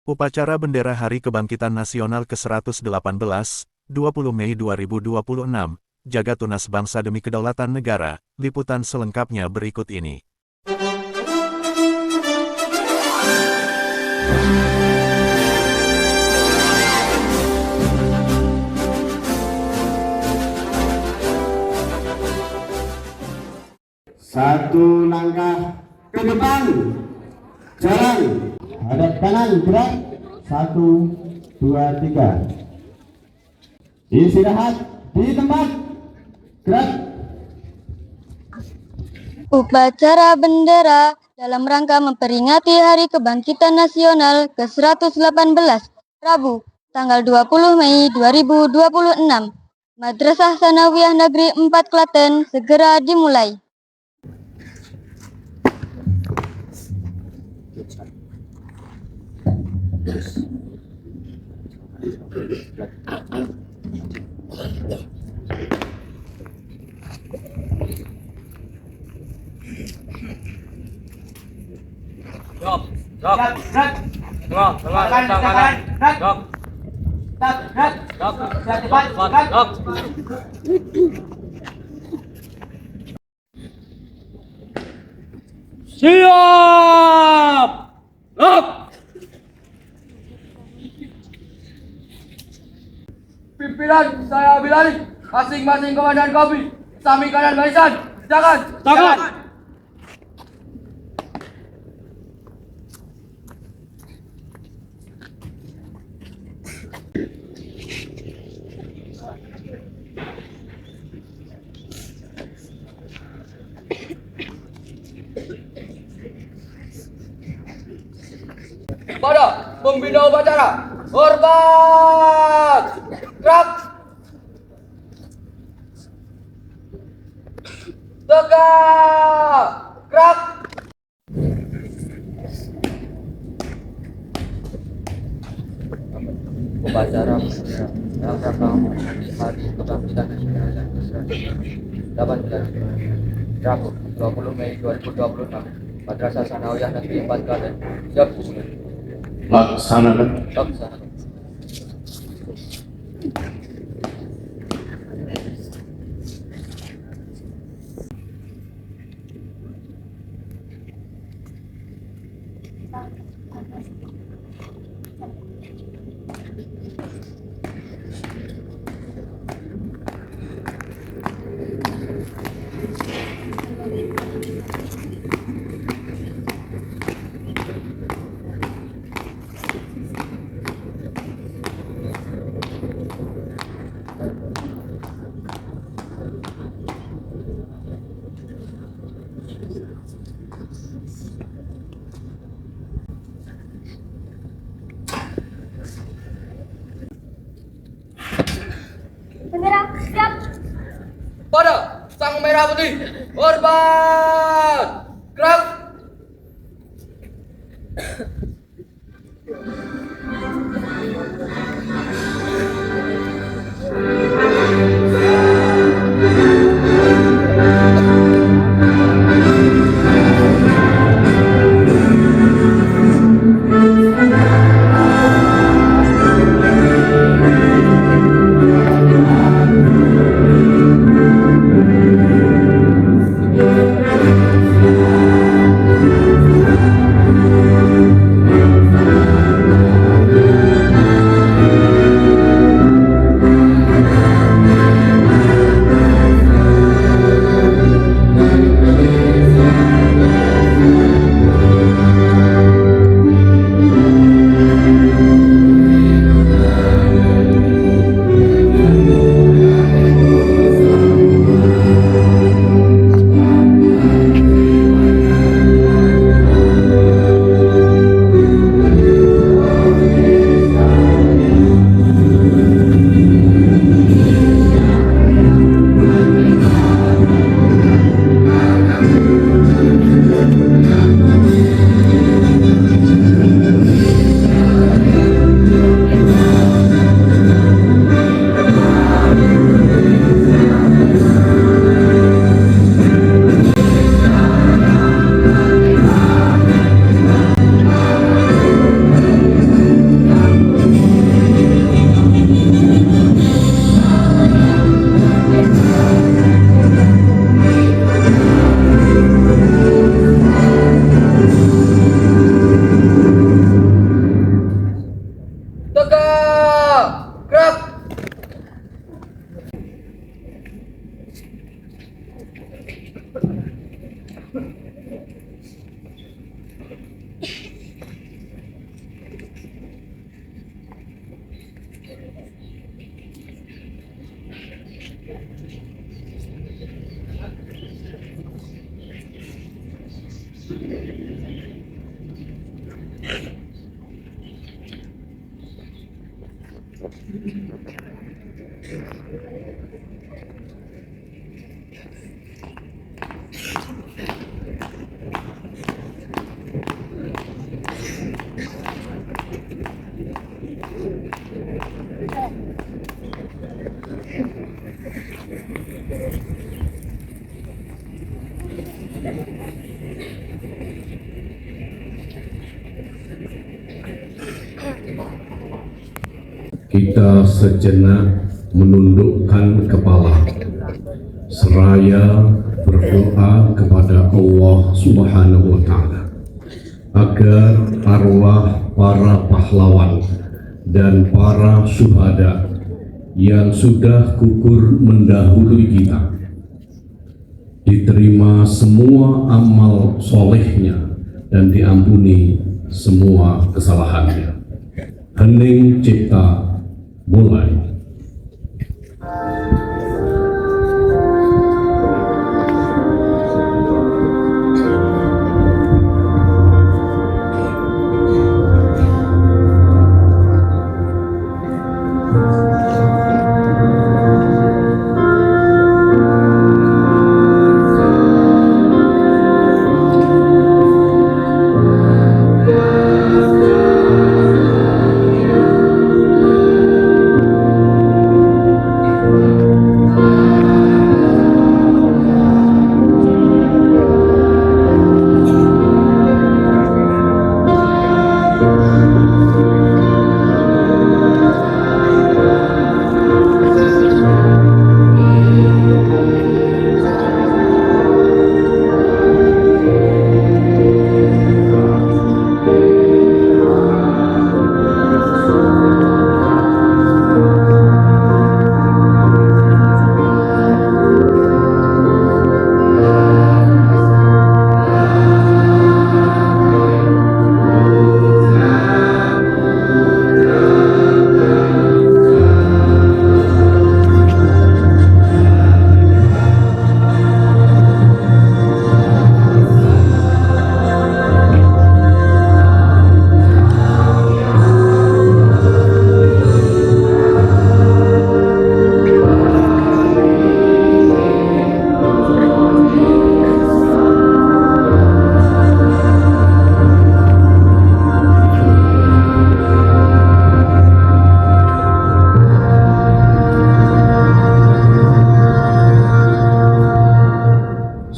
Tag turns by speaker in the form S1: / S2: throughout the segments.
S1: Upacara Bendera Hari Kebangkitan Nasional ke-118, 20 Mei 2026, Jaga Tunas Bangsa Demi Kedaulatan Negara, liputan selengkapnya berikut ini.
S2: Satu langkah ke depan, jalan, hadap kanan, gerak, 1, 2, 3. Istirahat di tempat, gerak.
S3: Upacara bendera dalam rangka memperingati Hari Kebangkitan Nasional ke-118, Rabu, tanggal 20 Mei 2026. Madrasah Tsanawiyah Negeri 4 Klaten segera dimulai.
S4: Siap! Lok! Pimpinan saya ambil alih. Masing-masing komandan kopi. Sami kanan barisan. Jangan! Jangan! Pada pembina upacara, hormat! Gerak! Tegak! Gerak!
S5: Upacara dalam rangka Hari Kebangkitan Nasional yang ke-118, Rabu 20 Mei 2026, Madrasah Tsanawiyah Negeri 4 Klaten. Siap semuanya.
S2: Laksanakan.
S5: Laksanakan.
S3: Bendera siap.
S4: Pada sang merah putih, hormat! Gerak!
S6: Kita sejenak menundukkan kepala seraya berdoa kepada Allah Subhanahu wa Ta'ala agar arwah para pahlawan dan para syuhada yang sudah gugur mendahului kita diterima semua amal solehnya dan diampuni semua kesalahannya. Hening cipta mulai.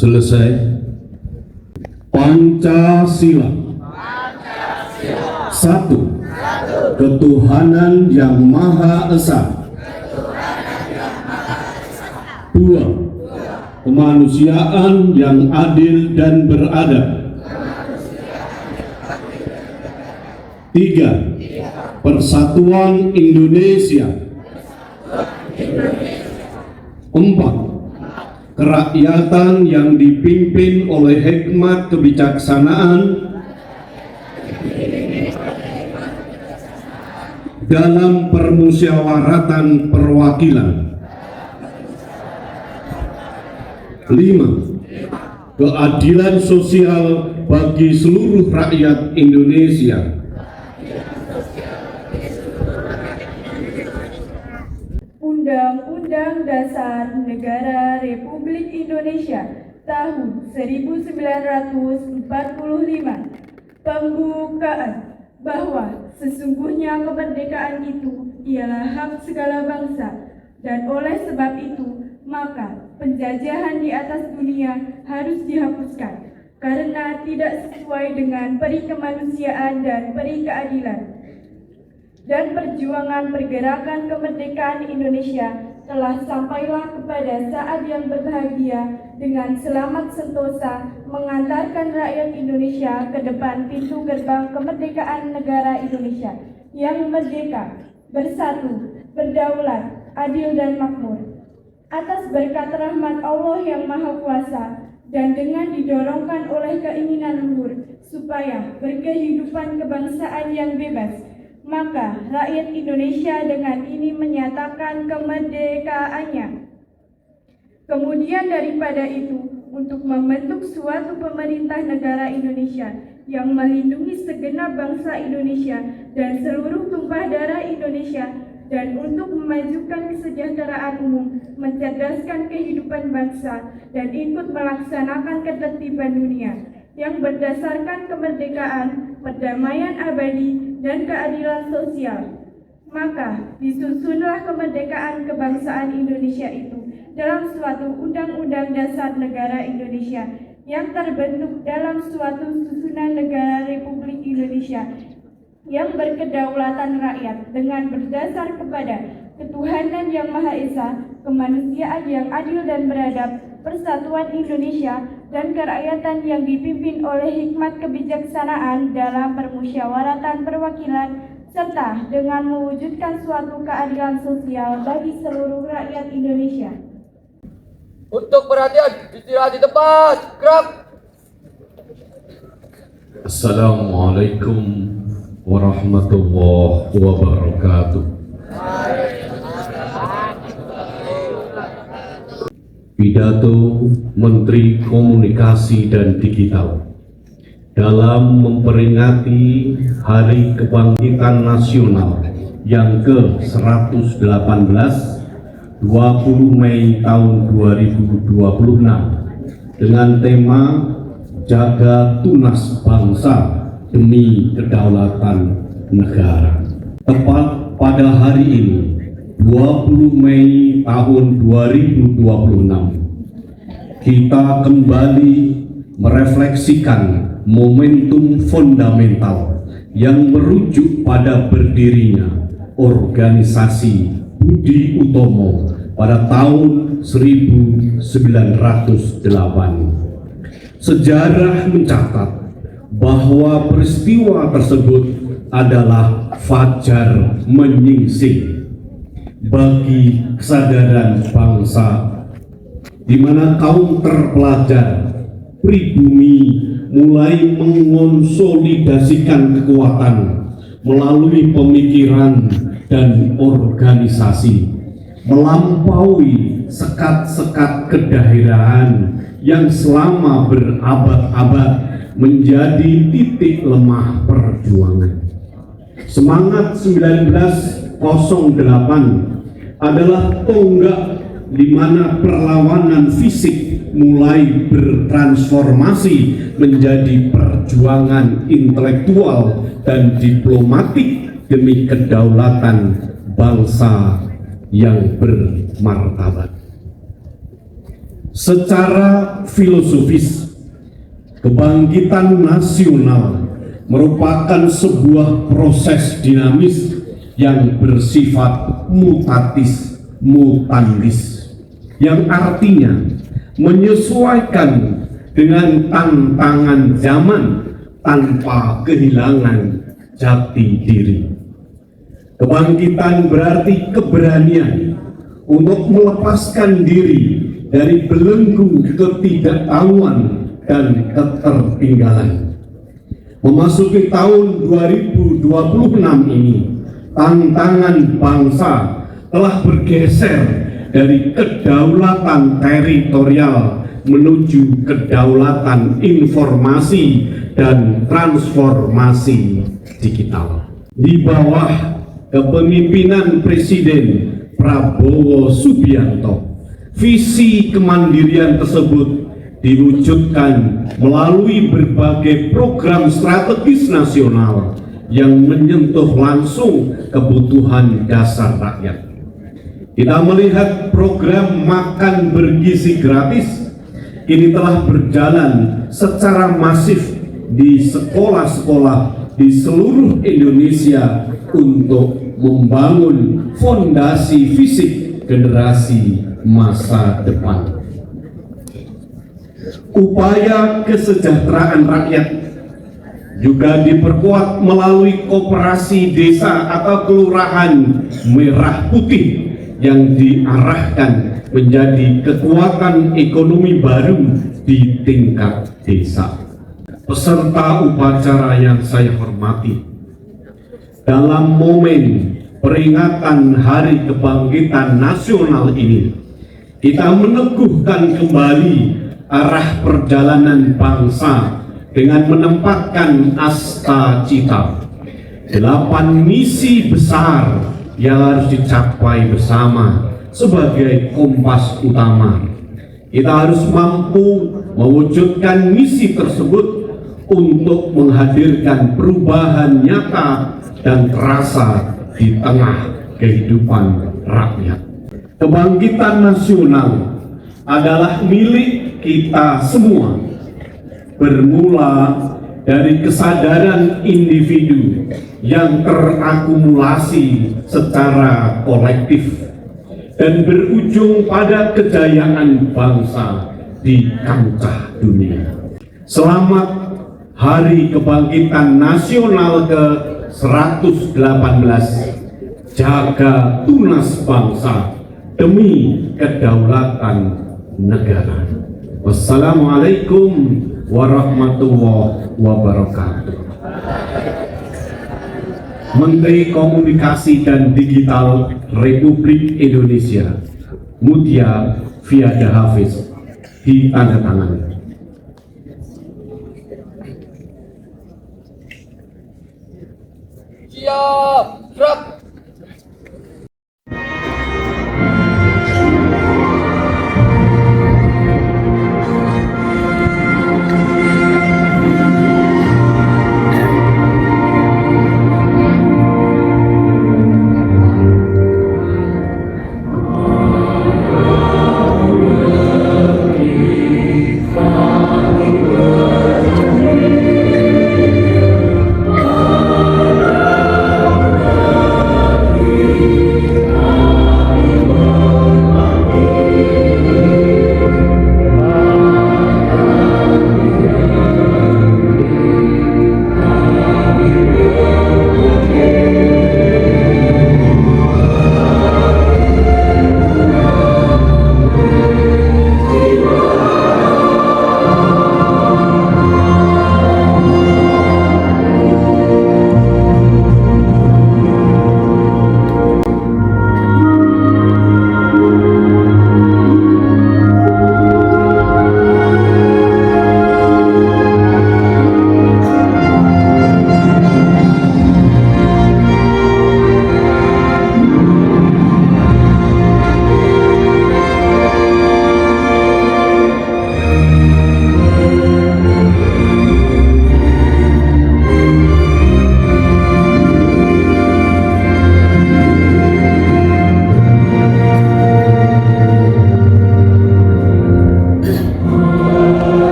S6: Selesai. Pancasila. Satu. Ketuhanan yang Maha Esa. Dua. Kemanusiaan yang adil dan beradab. Tiga. Persatuan Indonesia. Empat. Kerakyatan yang dipimpin oleh hikmat kebijaksanaan dalam permusyawaratan perwakilan. 5. Keadilan sosial bagi seluruh rakyat Indonesia.
S7: Undang-Undang Dasar Negara Republik Indonesia tahun 1945 pembukaan bahwa sesungguhnya kemerdekaan itu ialah hak segala bangsa, dan oleh sebab itu maka penjajahan di atas dunia harus dihapuskan karena tidak sesuai dengan peri kemanusiaan dan peri keadilan. Dan perjuangan pergerakan kemerdekaan Indonesia telah sampailah kepada saat yang berbahagia dengan selamat sentosa mengantarkan rakyat Indonesia ke depan pintu gerbang kemerdekaan negara Indonesia yang merdeka, bersatu, berdaulat, adil dan makmur. Atas berkat rahmat Allah yang Maha Kuasa dan dengan didorongkan oleh keinginan luhur supaya berkehidupan kebangsaan yang bebas, maka rakyat Indonesia dengan ini menyatakan kemerdekaannya. Kemudian daripada itu, untuk membentuk suatu pemerintah negara Indonesia yang melindungi segenap bangsa Indonesia dan seluruh tumpah darah Indonesia dan untuk memajukan kesejahteraan umum, mencerdaskan kehidupan bangsa, dan ikut melaksanakan ketertiban dunia yang berdasarkan kemerdekaan, perdamaian abadi, dan keadilan sosial. Maka disusunlah kemerdekaan kebangsaan Indonesia itu dalam suatu Undang-Undang Dasar Negara Indonesia yang terbentuk dalam suatu susunan negara Republik Indonesia yang berkedaulatan rakyat dengan berdasar kepada ketuhanan yang Maha Esa, kemanusiaan yang adil dan beradab, persatuan Indonesia, dan kerakyatan yang dipimpin oleh hikmat kebijaksanaan dalam permusyawaratan perwakilan, serta dengan mewujudkan suatu keadilan sosial bagi seluruh rakyat Indonesia.
S4: Untuk perhatian, istirahat di tempat. Gerak.
S6: Assalamualaikum warahmatullahi wabarakatuh. Pidato Menteri Komunikasi dan Digital dalam memperingati Hari Kebangkitan Nasional yang ke-118 20 Mei tahun 2026 dengan tema Jaga Tunas Bangsa demi Kedaulatan Negara. Tepat pada hari ini 20 Mei tahun 2026 kita kembali merefleksikan momentum fundamental yang merujuk pada berdirinya organisasi Budi Utomo pada tahun 1908. Sejarah mencatat bahwa peristiwa tersebut adalah fajar menyingsing bagi kesadaran bangsa, di mana kaum terpelajar pribumi mulai mengonsolidasikan kekuatan melalui pemikiran dan organisasi, melampaui sekat-sekat kedaerahan yang selama berabad-abad menjadi titik lemah perjuangan. Semangat 1908 adalah tonggak di mana perlawanan fisik mulai bertransformasi menjadi perjuangan intelektual dan diplomatik demi kedaulatan bangsa yang bermartabat. Secara filosofis, kebangkitan nasional merupakan sebuah proses dinamis yang bersifat mutatis mutandis, yang artinya menyesuaikan dengan tantangan zaman tanpa kehilangan jati diri. Kebangkitan berarti keberanian untuk melepaskan diri dari belenggu ketidaktahuan dan ketertinggalan. Memasuki tahun 2026 ini, tantangan bangsa telah bergeser dari kedaulatan teritorial menuju kedaulatan informasi dan transformasi digital. Di bawah kepemimpinan Presiden Prabowo Subianto, visi kemandirian tersebut diwujudkan melalui berbagai program strategis nasional yang menyentuh langsung kebutuhan dasar rakyat. Kita melihat program makan bergizi gratis kini telah berjalan secara masif di sekolah-sekolah di seluruh Indonesia untuk membangun fondasi fisik generasi masa depan. Upaya kesejahteraan rakyat juga diperkuat melalui koperasi desa atau kelurahan merah putih yang diarahkan menjadi kekuatan ekonomi baru di tingkat desa. Peserta upacara yang saya hormati, dalam momen peringatan Hari Kebangkitan Nasional ini, kita meneguhkan kembali arah perjalanan bangsa dengan menempatkan asta cita 8 misi besar yang harus dicapai bersama sebagai kompas utama. Kita harus mampu mewujudkan misi tersebut untuk menghadirkan perubahan nyata dan terasa di tengah kehidupan rakyat. Kebangkitan nasional adalah milik kita semua, bermula dari kesadaran individu yang terakumulasi secara kolektif dan berujung pada kejayaan bangsa di kancah dunia. Selamat Hari Kebangkitan Nasional ke-118. Jaga tunas bangsa demi kedaulatan negara. Wassalamualaikum warahmatullahi wabarakatuh. Menteri Komunikasi dan Digital Republik Indonesia, Mutia Fiada Hafiz, ditandatangani.
S4: Siap, gerak.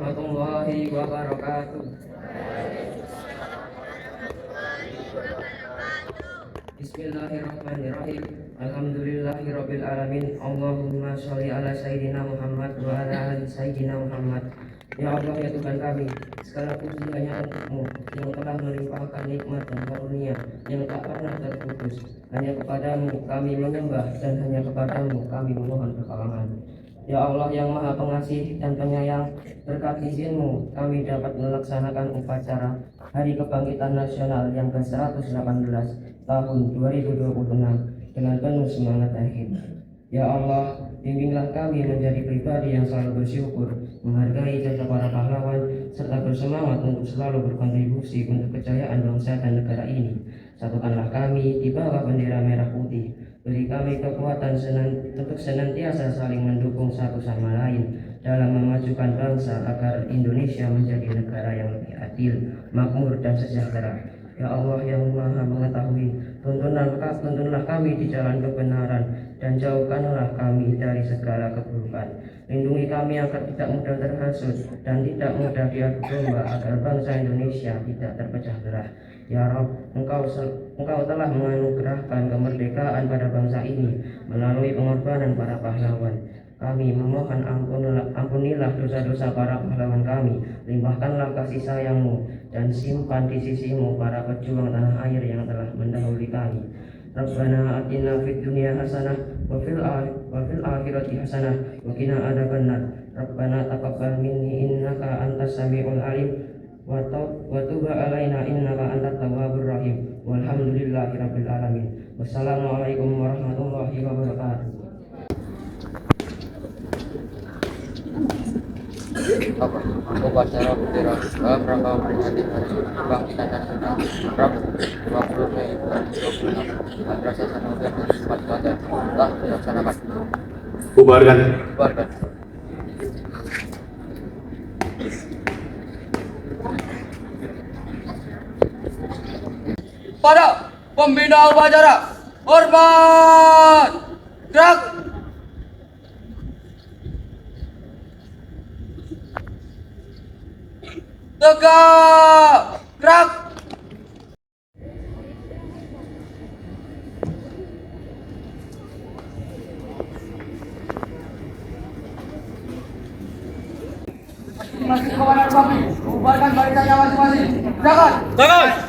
S5: warahmatullahi wabarakatuh. Bismillahirrahmanirrahim. Alhamdulillahirabbil alamin. Allahumma sholli ala sayyidina Muhammad wa ala ali sayyidina Muhammad. Ya Allah, ya Tuhan kami, segala puji hanya Untuk-Mu yang telah melimpahkan nikmat dan karunia yang tak pernah terputus. Hanya kepadamu kami menyembah dan hanya kepadamu kami memohon pertolongan. Ya Allah yang Maha Pengasih dan Penyayang, berkat izin-Mu kami dapat melaksanakan upacara Hari Kebangkitan Nasional yang ke-118 tahun 2026 dengan penuh semangat akhir. Ya Allah, bimbinglah kami menjadi pribadi yang selalu bersyukur, menghargai jasa para pahlawan, serta bersemangat untuk selalu berkontribusi untuk kejayaan bangsa dan negara ini. Satukanlah kami di bawah bendera merah putih. Beri kami kekuatan untuk senantiasa saling mendukung satu sama lain dalam memajukan bangsa agar Indonesia menjadi negara yang lebih adil, makmur, dan sejahtera. Ya Allah yang Maha Mengetahui, tuntunlah kami di jalan kebenaran dan jauhkanlah kami dari segala keburukan. Lindungi kami agar tidak mudah terhasut dan tidak mudah diadu domba agar bangsa Indonesia tidak terpecah belah. Ya Rabb, Engkau telah menganugerahkan kemerdekaan pada bangsa ini melalui pengorbanan para pahlawan. Kami memohon ampunilah dosa-dosa para pahlawan kami, limpahkanlah kasih sayang-Mu dan simpan di sisi-Mu para pejuang tanah air yang telah mendahului kami. Rabbana atina fid dunya hasanah wa fil akhirati hasanah wa qina adzabannar. Rabbana taqabbal minni innaka antas samiul alim wa tub alaina innaka antat tawwabur rahim. Walhamdulillahirabbil alamin. Wassalamualaikum warahmatullahi wabarakatuh.
S8: Upacara bendera dalam rangka memperingati Hari Kebangkitan Nasional Rabu 20 Mei 2026 Madrasah Sanawiyah Negeri 4 Klaten telah dilaksanakan.
S6: Bubarkan.
S4: Pada pembina upacara, hormat, gerak. Tegak, gerak. Masing-masing komandan kami, bubarkan barisannya masing-masing. Jangan.